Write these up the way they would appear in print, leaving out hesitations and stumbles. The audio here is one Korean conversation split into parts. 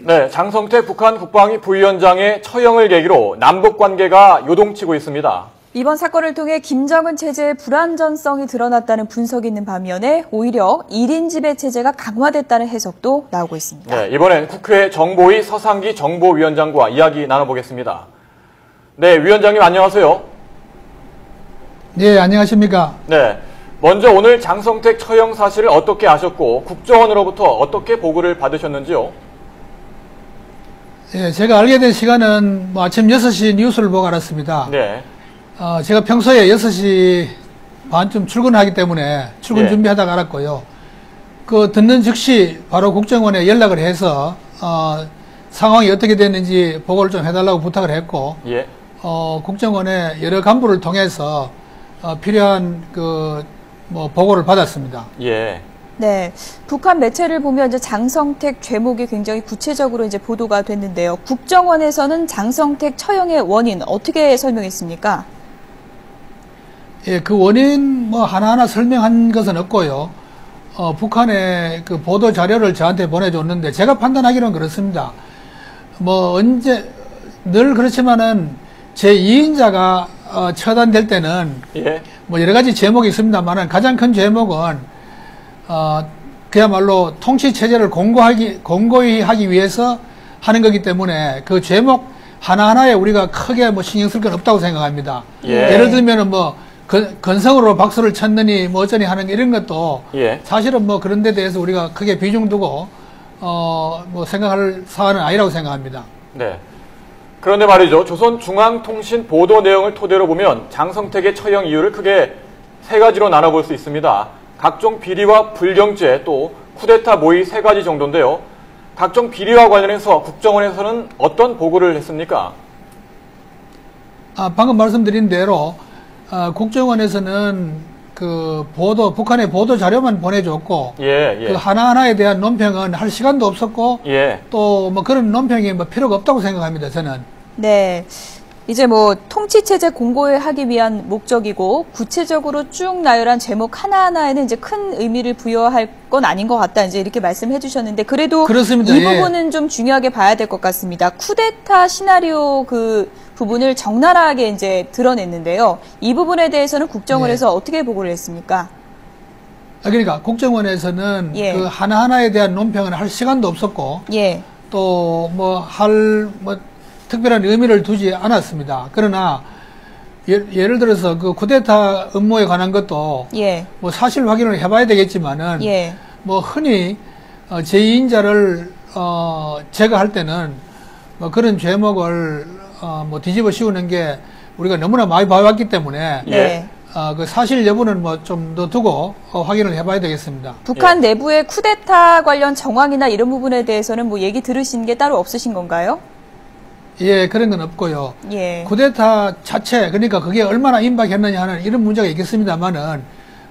네, 장성택 북한 국방위 부위원장의 처형을 계기로 남북 관계가 요동치고 있습니다. 이번 사건을 통해 김정은 체제의 불완전성이 드러났다는 분석이 있는 반면에 오히려 1인 지배 체제가 강화됐다는 해석도 나오고 있습니다. 네, 이번엔 국회 정보위 서상기 정보위원장과 이야기 나눠보겠습니다. 네, 위원장님 안녕하세요. 네, 안녕하십니까. 네, 먼저 오늘 장성택 처형 사실을 어떻게 아셨고 국정원으로부터 어떻게 보고를 받으셨는지요? 예, 제가 알게 된 시간은 아침 6시 뉴스를 보고 알았습니다. 네. 제가 평소에 6시 반쯤 출근하기 때문에 출근 예. 준비하다가 알았고요. 그 듣는 즉시 바로 국정원에 연락을 해서 상황이 어떻게 됐는지 보고를 좀 해달라고 부탁을 했고, 예. 국정원의 여러 간부를 통해서 필요한 보고를 받았습니다. 예. 네, 북한 매체를 보면 이제 장성택 죄목이 굉장히 구체적으로 이제 보도가 됐는데요. 국정원에서는 장성택 처형의 원인 어떻게 설명했습니까? 예, 그 원인 하나하나 설명한 것은 없고요. 북한의 그 보도 자료를 저한테 보내줬는데 제가 판단하기로는 그렇습니다. 늘 그렇지만은 제2인자가 처단될 때는 예. 여러 가지 제목이 있습니다만은 가장 큰 제목은 그야말로 통치 체제를 공고히 하기 위해서 하는 거기 때문에 그 제목 하나하나에 우리가 크게 신경 쓸 건 없다고 생각합니다. 예. 예를 들면은 건성으로 박수를 쳤느니 어쩌니 하는 이런 것도 예. 사실은 그런 데 대해서 우리가 크게 비중 두고 생각할 사안은 아니라고 생각합니다. 네. 그런데 말이죠. 조선중앙통신 보도 내용을 토대로 보면 장성택의 처형 이유를 크게 세 가지로 나눠볼 수 있습니다. 각종 비리와 불경죄 또 쿠데타 모의 세 가지 정도인데요. 각종 비리와 관련해서 국정원에서는 어떤 보고를 했습니까? 방금 말씀드린 대로 국정원에서는 북한의 보도 자료만 보내줬고, 예. 그 하나하나에 대한 논평은 할 시간도 없었고, 예. 또 그런 논평이 필요가 없다고 생각합니다, 저는. 네. 이제 통치체제 공고하기 위한 목적이고 구체적으로 쭉 나열한 제목 하나하나에는 이제 큰 의미를 부여할 건 아닌 것 같다. 이제 이렇게 말씀해 주셨는데 그래도 그렇습니다. 이 예. 부분은 좀 중요하게 봐야 될 것 같습니다. 쿠데타 시나리오 그 부분을 적나라하게 이제 드러냈는데요. 이 부분에 대해서는 국정원에서 어떻게 보고를 했습니까? 그러니까 국정원에서는 예. 그 하나하나에 대한 논평은 할 시간도 없었고, 예. 또 특별한 의미를 두지 않았습니다. 그러나 예를 들어서 그 쿠데타 음모에 관한 것도 예. 사실 확인을 해봐야 되겠지만은 예. 흔히 제2인자를 제거할 때는 그런 죄목을 뒤집어 씌우는 게 우리가 너무나 많이 봐왔기 때문에 네. 그 사실 여부는 좀 더 두고 확인을 해봐야 되겠습니다. 북한 내부의 쿠데타 관련 정황이나 이런 부분에 대해서는 얘기 들으신 게 따로 없으신 건가요? 예, 그런 건 없고요. 예. 쿠데타 자체, 그러니까 그게 얼마나 임박했느냐 하는 이런 문제가 있겠습니다만은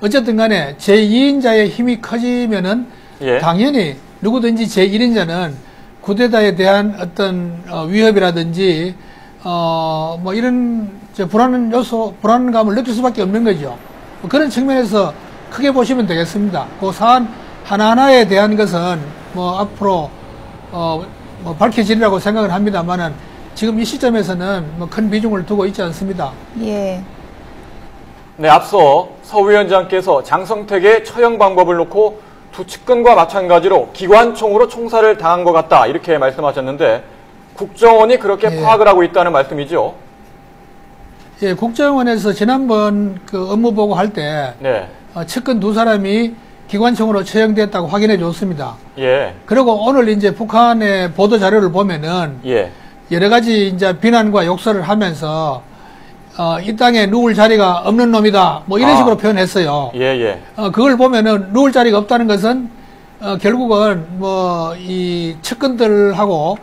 어쨌든 간에 제2인자의 힘이 커지면은 예. 당연히 누구든지 제1인자는 쿠데타에 대한 어떤 위협이라든지 이런 불안감을 느낄 수밖에 없는 거죠. 그런 측면에서 크게 보시면 되겠습니다. 그 사안 하나하나에 대한 것은 앞으로 밝혀지리라고 생각을 합니다만은 지금 이 시점에서는 큰 비중을 두고 있지 않습니다. 예. 네, 앞서 서 위원장께서 장성택의 처형 방법을 놓고 두 측근과 마찬가지로 기관총으로 총살을 당한 것 같다 이렇게 말씀하셨는데 국정원이 그렇게 파악을 하고 있다는 말씀이죠? 예, 국정원에서 지난번 그 업무 보고할 때 네. 측근 두 사람이 기관총으로 처형됐다고 확인해 줬습니다. 예. 그리고 오늘 이제 북한의 보도 자료를 보면은 예. 여러 가지 이제 비난과 욕설을 하면서 이 땅에 누울 자리가 없는 놈이다 이런 식으로 표현했어요. 예. 그걸 보면은 누울 자리가 없다는 것은 결국은 이 측근들하고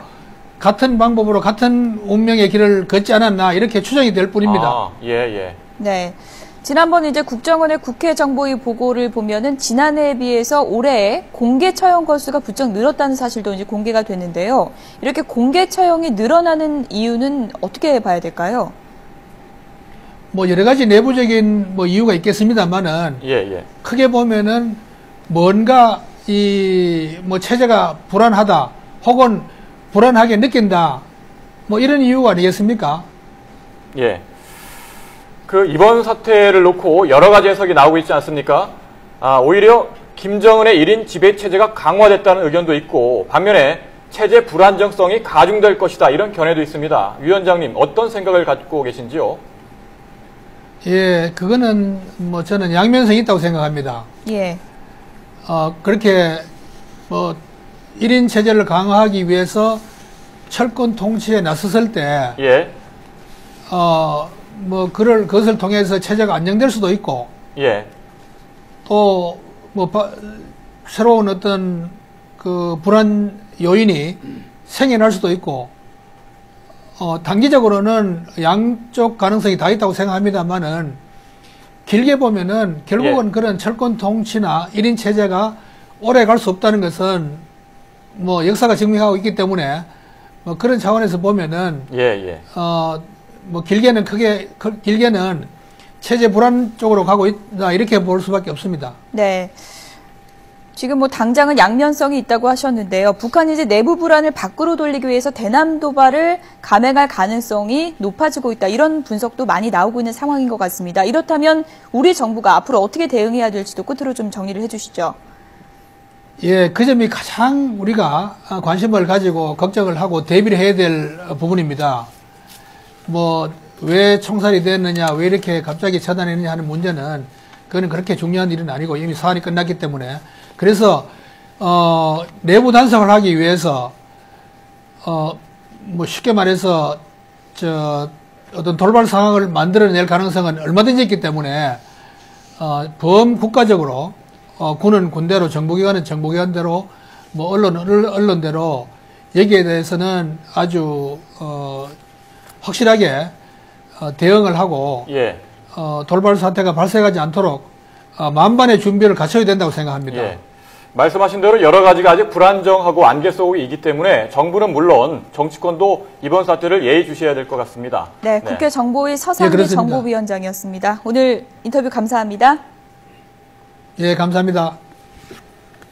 같은 방법으로 같은 운명의 길을 걷지 않았나 이렇게 추정이 될 뿐입니다. 예. 네. 지난번 이제 국정원의 국회 정보위 보고를 보면은 지난해에 비해서 올해 공개 처형 건수가 부쩍 늘었다는 사실도 이제 공개가 됐는데요. 이렇게 공개 처형이 늘어나는 이유는 어떻게 봐야 될까요? 여러 가지 내부적인 이유가 있겠습니다만은 크게 보면은 뭔가 체제가 불안하다 혹은 불안하게 느낀다. 뭐 이런 이유가 아니겠습니까? 예. 그 이번 사태를 놓고 여러 가지 해석이 나오고 있지 않습니까? 오히려 김정은의 1인 지배 체제가 강화됐다는 의견도 있고 반면에 체제 불안정성이 가중될 것이다 이런 견해도 있습니다. 위원장님 어떤 생각을 갖고 계신지요? 예, 그거는 뭐 저는 양면성이 있다고 생각합니다. 예. 그렇게 뭐 1인 체제를 강화하기 위해서 철권 통치에 나섰을 때, 예. 뭐 그것을 통해서 체제가 안정될 수도 있고, 예. 또 뭐 새로운 어떤 그 불안 요인이 생겨날 수도 있고, 단기적으로는 양쪽 가능성이 다 있다고 생각합니다만은 길게 보면은 결국은 예. 그런 철권 통치나 1인 체제가 오래 갈 수 없다는 것은 뭐 역사가 증명하고 있기 때문에 뭐 그런 차원에서 보면은 예. 뭐 길게는 체제 불안 쪽으로 가고 있다 이렇게 볼 수밖에 없습니다. 네. 지금 뭐 당장은 양면성이 있다고 하셨는데요. 북한이 이제 내부 불안을 밖으로 돌리기 위해서 대남 도발을 감행할 가능성이 높아지고 있다. 이런 분석도 많이 나오고 있는 상황인 것 같습니다. 이렇다면 우리 정부가 앞으로 어떻게 대응해야 될지도 끝으로 좀 정리를 해주시죠. 예, 그 점이 가장 우리가 관심을 가지고 걱정을 하고 대비를 해야 될 부분입니다. 뭐 왜 총살이 됐느냐, 왜 이렇게 갑자기 처단했느냐 하는 문제는 그거는 그렇게 중요한 일은 아니고 이미 사안이 끝났기 때문에 그래서 내부 단속을 하기 위해서 뭐 쉽게 말해서 어떤 돌발 상황을 만들어낼 가능성은 얼마든지 있기 때문에 범국가적으로 군은 군대로, 정보기관은 정보기관대로, 뭐 언론대로 여기에 대해서는 아주 확실하게 대응을 하고 예. 돌발 사태가 발생하지 않도록 만반의 준비를 갖춰야 된다고 생각합니다. 예. 말씀하신 대로 여러 가지가 아직 불안정하고 안개 속이기 때문에 정부는 물론 정치권도 이번 사태를 예의주시해야 될 것 같습니다. 네, 국회 정보위 서상미 그렇습니다. 정보위원장이었습니다. 오늘 인터뷰 감사합니다. 예, 감사합니다.